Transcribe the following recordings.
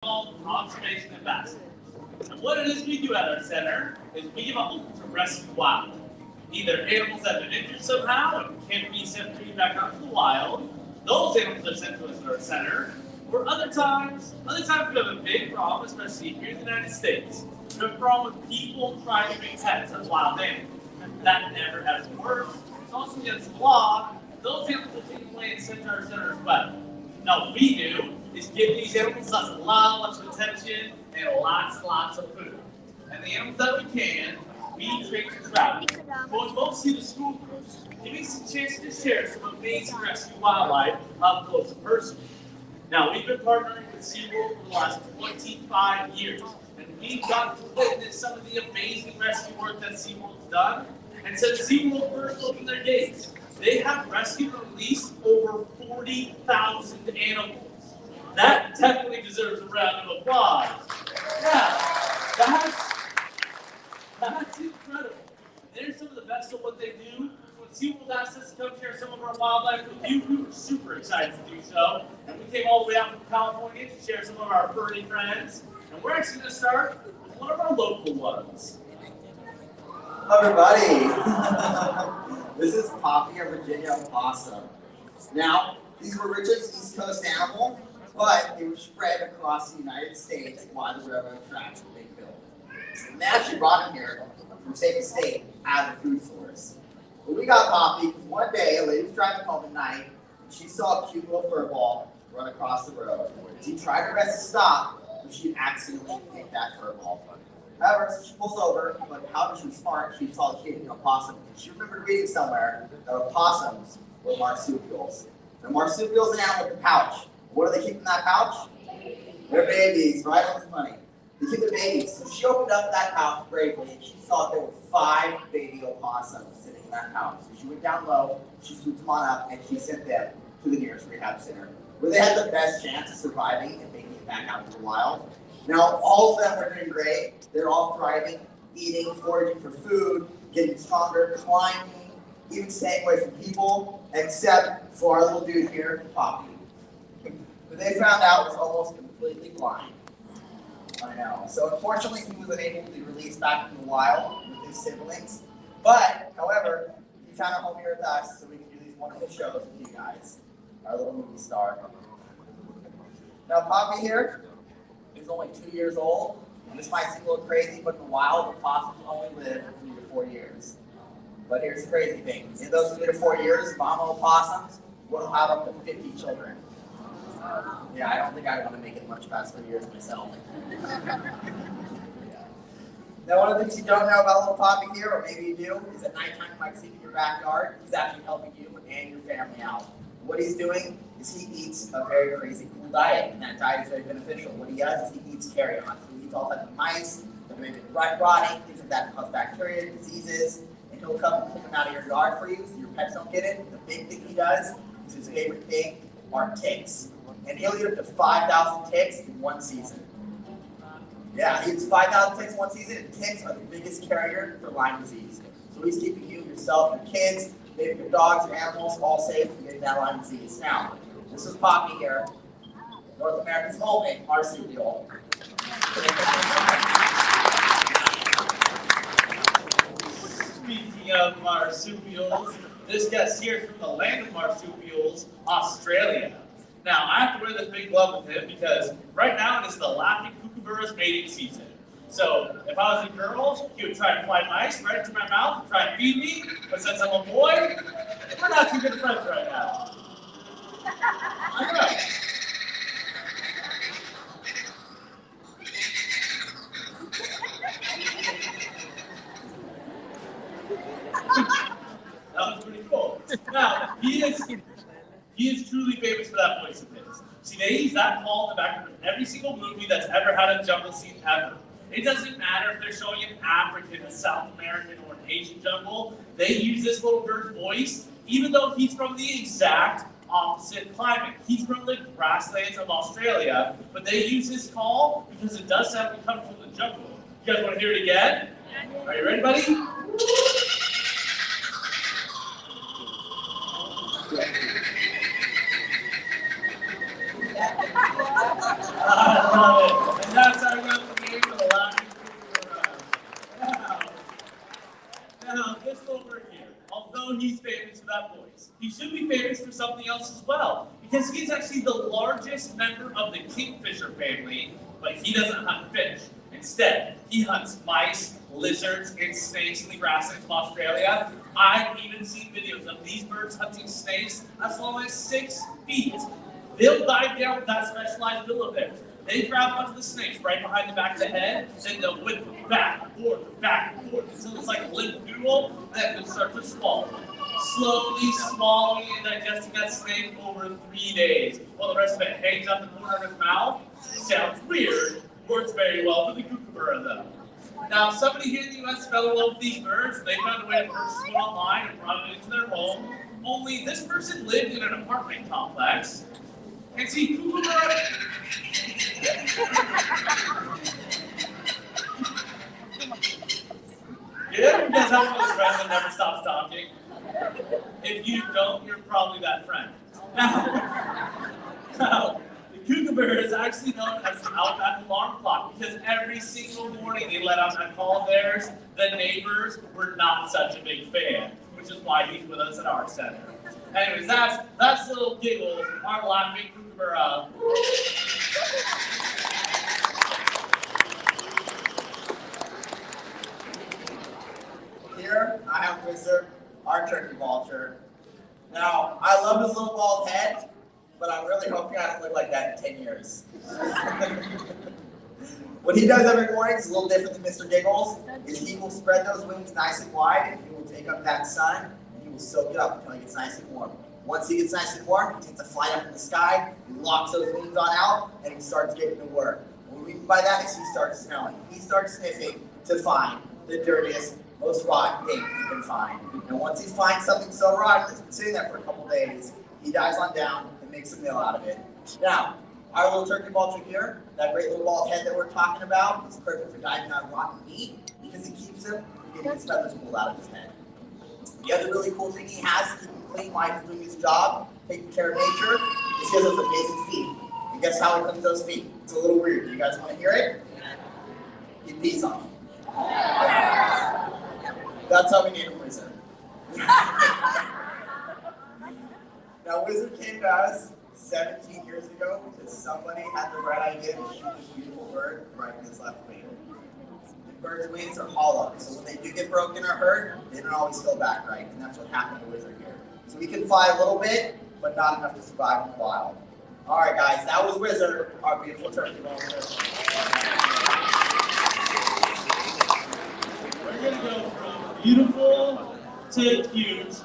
called Conservation Ambassador. And what it is we do at our center is we give a hope to rescue wildlife. Either animals that have been injured somehow and can't be sent free back out to the wild. Those animals are sent to us at our center. Or other times we have a big problem, especially here in the United States. We have a problem with people trying to make pets of wild animals. That never has worked. It's also against the law. Those animals are taken away and sent to our center as well. Now what we do is give these animals lots of attention and lots of food. And the animals that we can, we train to travel. Going mostly to school groups, giving us a chance to share some amazing rescue wildlife up close and personal. Now we've been partnering with SeaWorld for the last 25 years, and we've gotten to witness some of the amazing rescue work that SeaWorld's done. And since SeaWorld first opened their gates, they have rescued and released over 40,000 animals. That definitely deserves a round of applause. Yeah, that's incredible. They're some of the best at what they do. When SeaWorld asked us to come share some of our wildlife with you, we were super excited to do so. And we came all the way out from California to share some of our furry friends. And we're actually going to start with one of our local ones. Hello everybody. This is Poppy, a Virginia opossum. Now, these were Richard's East Coast animal, but they were spread across the United States by the railroad tracks that they built. And they actually brought him here from state to state as a food source. But we got Poppy because one day a lady was driving home at night and she saw a cute little fur ball run across the road. She tried her best to stop, but she accidentally hit that fur ball. However, so she pulls over, but how she was smart, she saw the kid, opossum. And she remembered reading somewhere that opossums were marsupials. And marsupials an animal with a pouch. What do they keep in that pouch? Their babies, right on the money. They keep their babies. So she opened up that pouch bravely, and she saw there were 5 baby opossums sitting in that pouch. So she went down low, she swooped them on up, and she sent them to the nearest rehab center, where they had the best chance of surviving and making it back out into the wild. Now, all of them are doing great. They're all thriving, eating, foraging for food, getting stronger, climbing, even staying away from people, except for our little dude here, Poppy, who they found out was almost completely blind. I know. So unfortunately, he was unable to be released back in the wild with his siblings. But, however, he found a home here with us, so we can do these wonderful shows with you guys, our little movie star. Now, Poppy here is only 2 years old. And this might seem a little crazy, but in the wild, opossums only live 3 to 4 years. But here's the crazy thing. In those 3 to 4 years, mama opossums will have up to 50 children. Yeah, I don't think I want to make it much past 3 years myself. Now, one of the things you don't know about little Poppy here, or maybe you do, is at nighttime you might sleep in your backyard. He's actually helping you and your family out. What he's doing is he eats a very crazy cool diet, and that diet is very beneficial. What he does is he eats carrion. So he eats all types of mice that may be rotting, things like that that cause bacteria, diseases, and he'll come and pull them out of your yard for you so your pets don't get it. The big thing he does is his favorite thing are ticks. And he'll eat up to 5,000 ticks in one season. Yeah, he eats 5,000 ticks in one season, and ticks are the biggest carrier for Lyme disease. So he's keeping you, yourself, your kids, maybe your dogs, your animals, all safe from getting that Lyme disease. Now, this is Poppy here, North America's only marsupial. Speaking of marsupials, this guest here is from the land of marsupials, Australia. Now, I have to wear this big glove with him because right now it is the laughing kookaburra's mating season. So, if I was a girl, he would try to fly mice right into my mouth and try and feed me, but since I'm a boy, we're not too good friends right now. I know. That was pretty cool. Now, he is truly famous for that voice of his. See, they use that call in the background of every single movie that's ever had a jungle scene ever. It doesn't matter if they're showing an African, a South American, or an Asian jungle. They use this little bird's voice, even though he's from the exact opposite climate. He's from the grasslands of Australia, but they use his call because it does sound like it comes from the jungle. You guys want to hear it again? Are you ready, buddy? I love it. something else as well. Because he's actually the largest member of the kingfisher family, but he doesn't hunt fish. Instead, he hunts mice, lizards, and snakes in the grasslands of Australia. I've even seen videos of these birds hunting snakes as long as 6 feet. They'll dive down with that specialized bill of theirs. They grab onto the snakes right behind the back of the head, then they'll whip them back and forth, until it's like a limp noodle, and then they'll start to swallow. Slowly swallowing and digesting that snake over 3 days, while the rest of it hangs out the corner of his mouth. Sounds weird, works very well for the kookaburra though. Now, somebody here in the US fell in love with these birds, and they found a way to purchase one online and brought it into their home. Only this person lived in an apartment complex. And see, kookaburra. Did everyone guys have one of those friends that never stops talking? If you don't, you're probably that friend. Now, the kookaburra is actually known as the outback alarm clock because every single morning they let out that call of theirs. The neighbors were not such a big fan, which is why he's with us at our center. Anyways, that's little Giggles, our laughing kookaburra. Here, I have Wizard, our turkey vulture. Now, I love his little bald head, but I'm really hoping I don't look like that in 10 years. What he does every morning is a little different than Mr. Giggles, is he will spread those wings nice and wide, and he will take up that sun, and he will soak it up until he gets nice and warm. Once he gets nice and warm, he takes a flight up in the sky, he locks those wings on out, and he starts getting to work. What we mean by that is he starts smelling. He starts sniffing to find the dirtiest, most rotten thing he can find. And once he finds something so rotten, it's been sitting there for a couple days, he dives on down and makes a meal out of it. Now, our little turkey vulture here, that great little bald head that we're talking about, is perfect for diving on rotten meat because it keeps him from getting his feathers pulled out of his head. The other really cool thing he has to keep him clean while he's doing his job, taking care of nature, is he has those amazing feet. And guess how he cleans those feet? It's a little weird. Do you guys want to hear it? He pees on them. That's how we named him Wizard. Now, Wizard came to us 17 years ago because somebody had the right idea to shoot this beautiful bird right in his left wing. The bird's wings are hollow, so when they do get broken or hurt, they don't always go back right, and that's what happened to Wizard here. So he can fly a little bit, but not enough to survive in the wild. All right, guys, that was Wizard, our beautiful turkey vulture. We're going to go from beautiful to cute.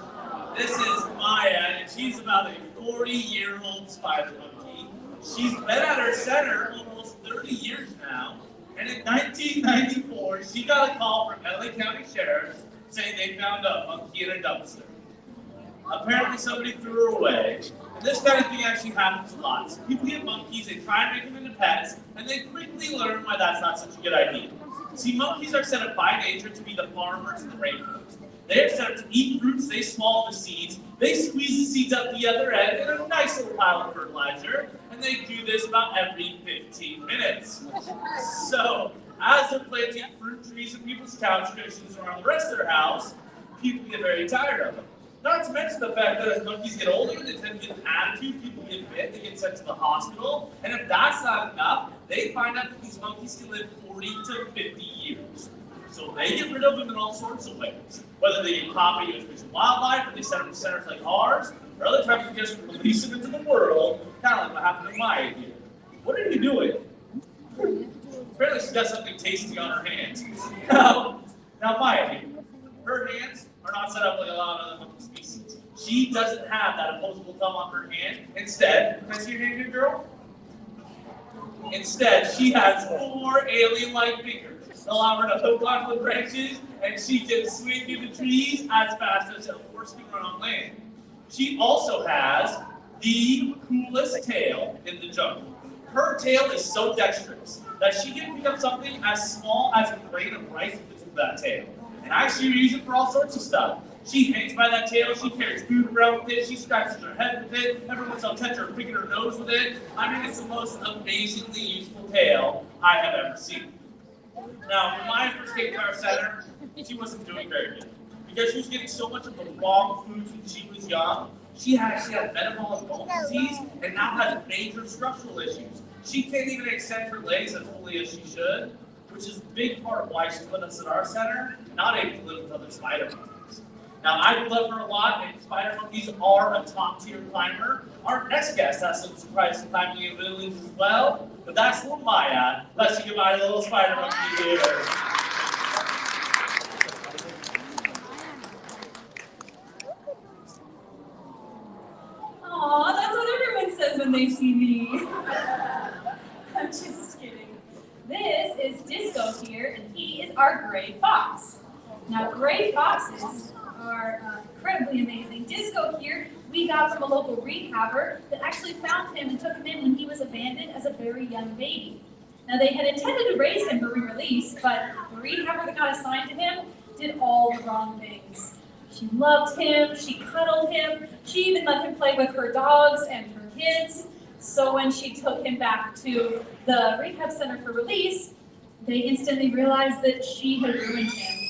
This is Maya, and she's about a 40-year-old spider monkey. She's been at her center almost 30 years now, and in 1994, she got a call from LA County Sheriff saying they found a monkey in a dumpster. Apparently somebody threw her away, and this kind of thing actually happens a lot. So people get monkeys, they try and make them into pets, and they quickly learn why that's not such a good idea. See, monkeys are set up by nature to be the farmers in the rainforest. They are set up to eat fruits, they swallow the seeds, they squeeze the seeds out the other end in a nice little pile of fertilizer, and they do this about every 15 minutes. So, as they're planting fruit trees and people's couch cushions around the rest of their house, people get very tired of them. Not to mention the fact that as monkeys get older, they tend to get an attitude, people get bit, they get sent to the hospital, and if that's not enough, they find out that these monkeys can live 40 to 50 years. So they get rid of them in all sorts of ways. Whether they get caught by U.S. Fish and Wildlife, or they set them in centers like ours, or other times they just release them into the world, kind of like what happened to Maya here. What are you doing? Apparently she's got something tasty on her hands. Now Maya here, her hands are not set up like a lot of other monkey species. She doesn't have that opposable thumb on her hand. Instead, can I see your hand here, girl? Instead, she has 4 alien-like fingers. Allow her to hook onto the branches, and she can swing through the trees as fast as a horse can run on land. She also has the coolest tail in the jungle. Her tail is so dexterous that she can pick up something as small as a grain of rice with that tail. And actually use it for all sorts of stuff. She hangs by that tail, she carries food around with it, she scratches her head with it, every once in a while touch her picking her nose with it. I mean, it's the most amazingly useful tail I have ever seen. Now, when Maya first came to our center, she wasn't doing very good. Because she was getting so much of the wrong foods when she was young, She actually had metabolic bone disease and now has major structural issues. She can't even extend her legs as fully as she should, which is a big part of why she put us at our center, not able to live with other spider monkeys. Now, I love her a lot, and spider monkeys are a top-tier climber. Our next guest has some surprising climbing abilities as well, but that's little Maya. Let's say goodbye to the little spider monkey here. Aw, that's what everyone says when they see me. I'm just kidding. This is Disco here, and he is our gray fox. Now, gray foxes are incredibly amazing. Disco here, we got from a local rehabber that actually found him and took him in when he was abandoned as a very young baby. Now, they had intended to raise him for re-release, but the rehabber that got assigned to him did all the wrong things. She loved him, she cuddled him, she even let him play with her dogs and her kids. So when she took him back to the rehab center for release, they instantly realized that she had ruined him.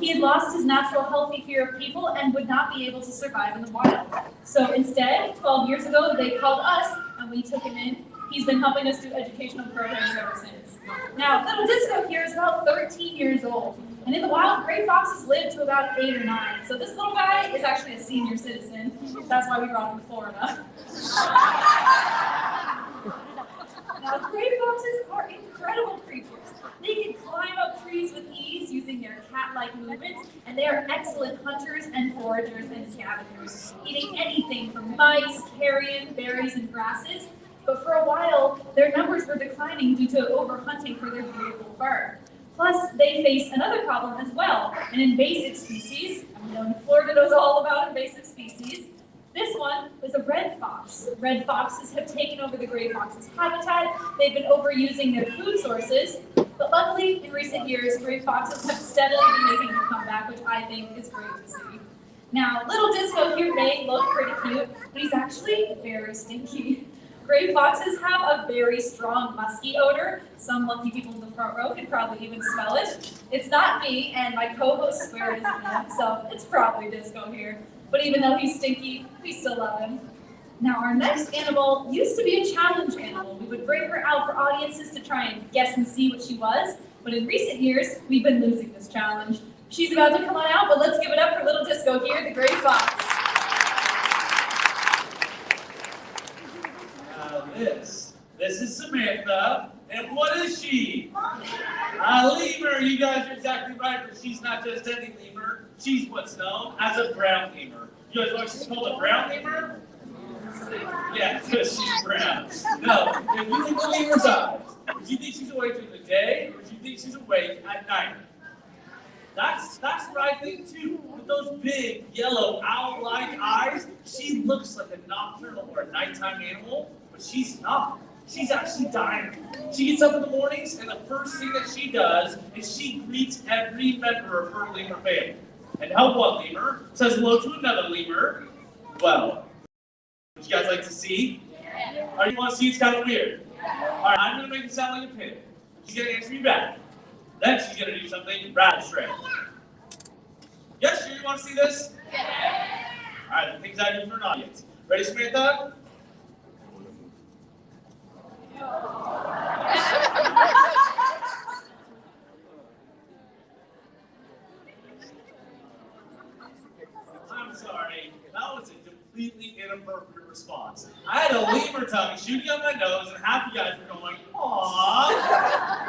He had lost his natural healthy fear of people and would not be able to survive in the wild. So instead, 12 years ago, they called us and we took him in. He's been helping us do educational programs ever since. Now, little Disco here is about 13 years old. And in the wild, gray foxes live to about 8 or 9. So this little guy is actually a senior citizen. That's why we brought him to Florida. Now, gray foxes are incredible creatures. They can climb up trees with ease using their cat-like movements, and they are excellent hunters and foragers and scavengers, eating anything from mice, carrion, berries, and grasses. But for a while, their numbers were declining due to overhunting for their beautiful fur. Plus, they face another problem as well, an invasive species. You know, Florida knows all about invasive species. This one was a red fox. Red foxes have taken over the gray fox's habitat. They've been overusing their food sources. But luckily, in recent years, gray foxes have steadily been making a comeback, which I think is great to see. Now, little Disco here may look pretty cute, but he's actually very stinky. Gray foxes have a very strong musky odor. Some lucky people in the front row could probably even smell it. It's not me, and my co-hosts swear it isn't him, so it's probably Disco here. But even though he's stinky, we still love him. Now, our next animal used to be a challenge animal. We would bring her out for audiences to try and guess and see what she was. But in recent years, we've been losing this challenge. She's about to come on out, but let's give it up for little Disco here, the gray fox. This is Samantha, and what is she? A lemur. You guys are exactly right, but she's not just any lemur. She's what's known as a brown lemur. You guys know what she's called, a brown lemur? Yeah, because she's brown. No, if you look at lemur's eyes, do you think she's awake during the day, or do you think she's awake at night? That's what I think too. With those big, yellow, owl-like eyes, she looks like a nocturnal or a nighttime animal, but she's not. She's actually dying. She gets up in the mornings, and the first thing that she does is she greets every member of her lemur family. And help one lemur says hello to another lemur. Well, would you guys like to see? Yeah. Or you want to see? It's kind of weird. All right, I'm going to make it sound like a pig. She's going to answer me back. Then she's going to do something rather strange. Yes, sure, you want to see this? Yeah. All right, the things I do for an audience. Ready, Samantha? I'm sorry, that was a completely inappropriate response. I had a lemur tongue shooting up my nose, and half you guys were going, aww.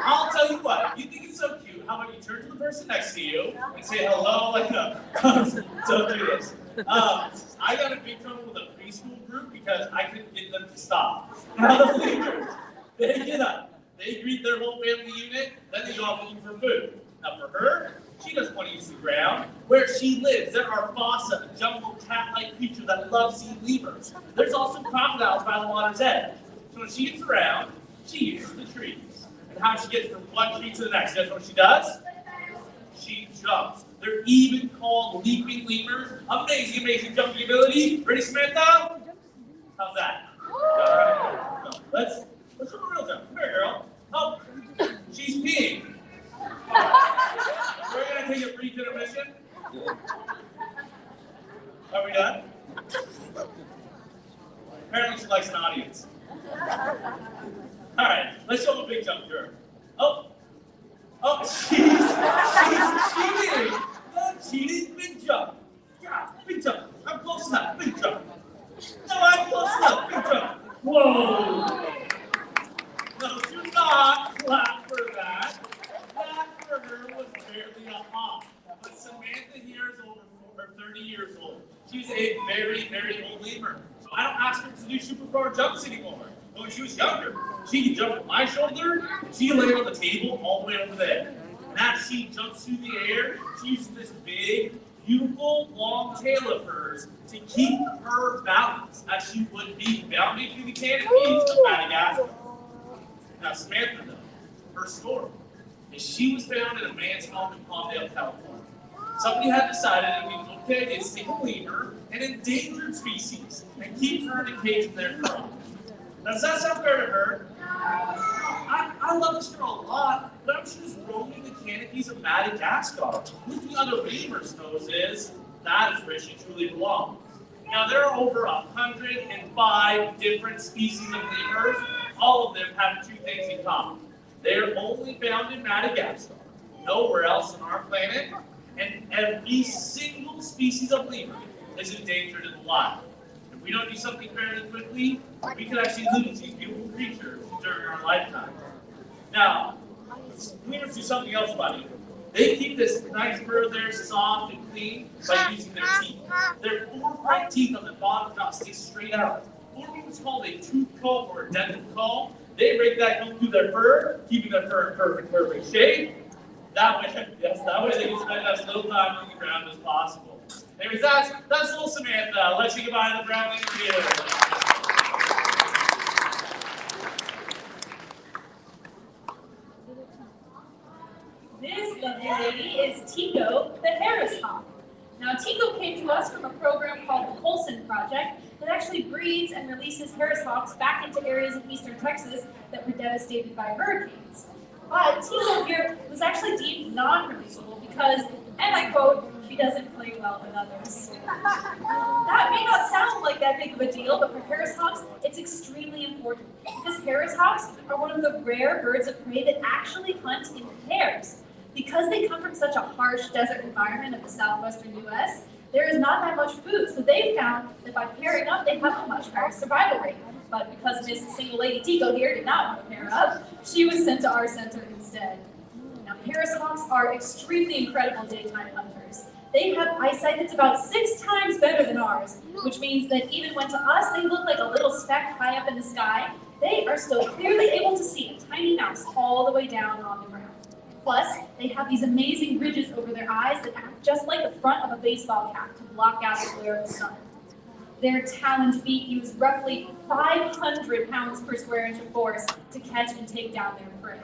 I'll tell you what, if you think it's so cute, how about you turn to the person next to you and say hello like a, don't do this. I got in big trouble with a preschool group because I couldn't get them to stop. Now the lemurs, they get up, they greet their whole family unit, then they go off looking for food. Now for her, she doesn't want to use the ground. Where she lives, there are fossa, a jungle cat-like creature that loves sea lemurs. There's also crocodiles by the water's edge. So when she gets around, she uses the trees. And how she gets from one tree to the next, guess what she does? She jumps. They're even called leaping lemurs. Amazing, amazing jumping ability. Ready, Samantha? How's that? Let's do a real jump. Come here, girl. Oh, she's peeing. We're going to take a brief intermission. Are we done? likes an audience. All right, let's show the big jump girl. Oh, she's cheating. No cheating, big jump. Yeah, big jump. I'm close enough, big jump. No, I'm close enough, big jump. Whoa. No, do not clap for that. That for her was barely a hop. But Samantha here is over 30 years old. She's a very, very old lemur. So I don't ask her to do super far jumps anymore. But when she was younger, she could jump on my shoulder, and she could lay on the table all the way over there. And as she jumps through the air, she uses this big, beautiful, long tail of hers to keep her balance as she would be bounding through the canopies of Madagascar. Now, Samantha, though, her story is she was found in a man's home in Palmdale, California. Somebody had decided it would be okay to take a lemur, an endangered species, and keep her in a cage in their home. Now, does that sound fair to her? I love this girl a lot, but I'm just roaming the canopies of Madagascar, looking on the lemur's noses. That is where she truly belongs. Now, there are over 105 different species of lemurs. All of them have two things in common. They are only found in Madagascar, nowhere else on our planet, and every single species of lemur is endangered in the wild. If we don't do something fairly quickly, we could actually lose these beautiful creatures during our lifetime. Now, lemurs do something else about it. They keep this nice fur there soft and clean by using their teeth. Their 4 front teeth on the bottom jaw stay straight out, forming what's called a tooth comb or a dental comb. They break that comb through their fur, keeping their fur in perfect shape. That way they can spend as little time on the ground as possible. Anyways, that's little Samantha. Let's say goodbye to the brown interview. This lovely lady is Tico, the Harris hawk. Now, Tico came to us from a program called the Colson Project that actually breeds and releases Harris hawks back into areas of eastern Texas that were devastated by hurricanes. But Tico here was actually deemed non-releasable because, and I quote, she doesn't play well with others. That may not sound like that big of a deal, but for Harris hawks, it's extremely important because Harris hawks are one of the rare birds of prey that actually hunt in pairs. Because they come from such a harsh desert environment of the southwestern U.S., there is not that much food, so they found that by pairing up, they have a much higher survival rate. But because Miss Single Lady Tico here did not want to pair up, she was sent to our center instead. Now, Harris hawks are extremely incredible daytime hunters. They have eyesight that's about 6 times better than ours, which means that even when to us they look like a little speck high up in the sky, they are still clearly able to see a tiny mouse all the way down on the ground. Plus, they have these amazing ridges over their eyes that act just like the front of a baseball cap to block out the glare of the sun. Their taloned feet use roughly 500 pounds per square inch of force to catch and take down their prey.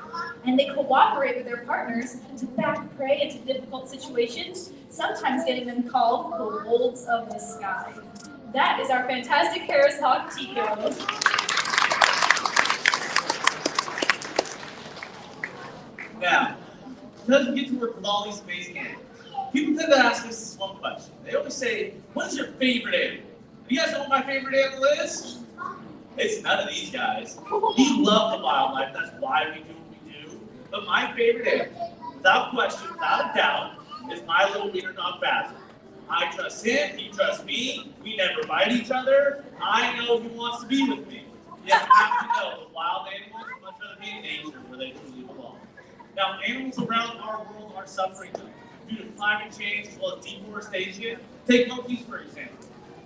And they cooperate with their partners to back prey into difficult situations, sometimes getting them called the wolves of the sky. That is our fantastic Harris hawk, Tico. Now, because we get to work with all these amazing animals, people tend to ask us this one question. They always say, what is your favorite animal? Do you guys know what my favorite animal is? It's none of these guys. We love the wildlife, that's why we do what we do. But my favorite animal, without question, without a doubt, is my little wiener dog Basil. I trust him, he trusts me, we never bite each other. I know he wants to be with me. You have to know, the wild animals would much rather be in nature where they truly belong. Now, animals around our world are suffering due to climate change as well as deforestation. Take monkeys, for example.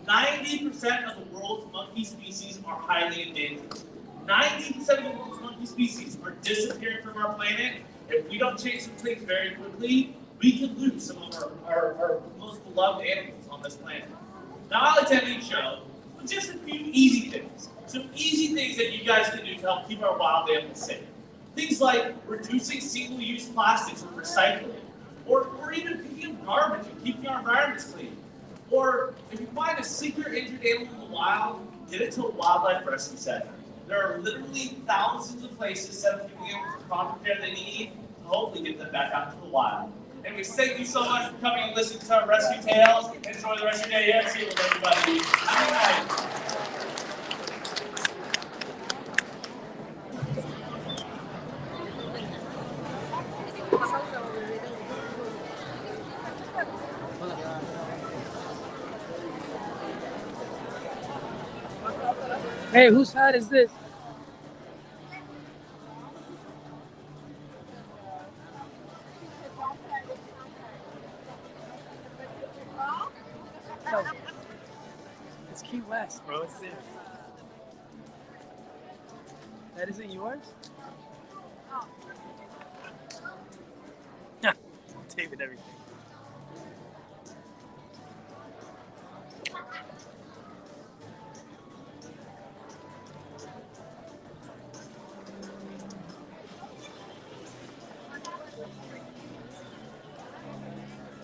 90% of the world's monkey species are highly endangered. 90% of the world's monkey species are disappearing from our planet. If we don't change some things very quickly, we could lose some of our most beloved animals on this planet. Now, I like to end each show with just a few easy things. Some easy things that you guys can do to help keep our wild animals safe. Things like reducing single-use plastics and recycling, or even picking up garbage and keeping our environments clean. Or if you find a sick or injured animal in the wild, get it to a wildlife rescue center. There are literally thousands of places set up for animals the proper care they need to hopefully get them back out to the wild. Anyways, thank you so much for coming and listening to our rescue tales. Enjoy the rest of your day here. See you, everybody. Have a good night. Hey, whose hat is this? No, it's Key West, bro. It's there. That isn't yours? David, everything.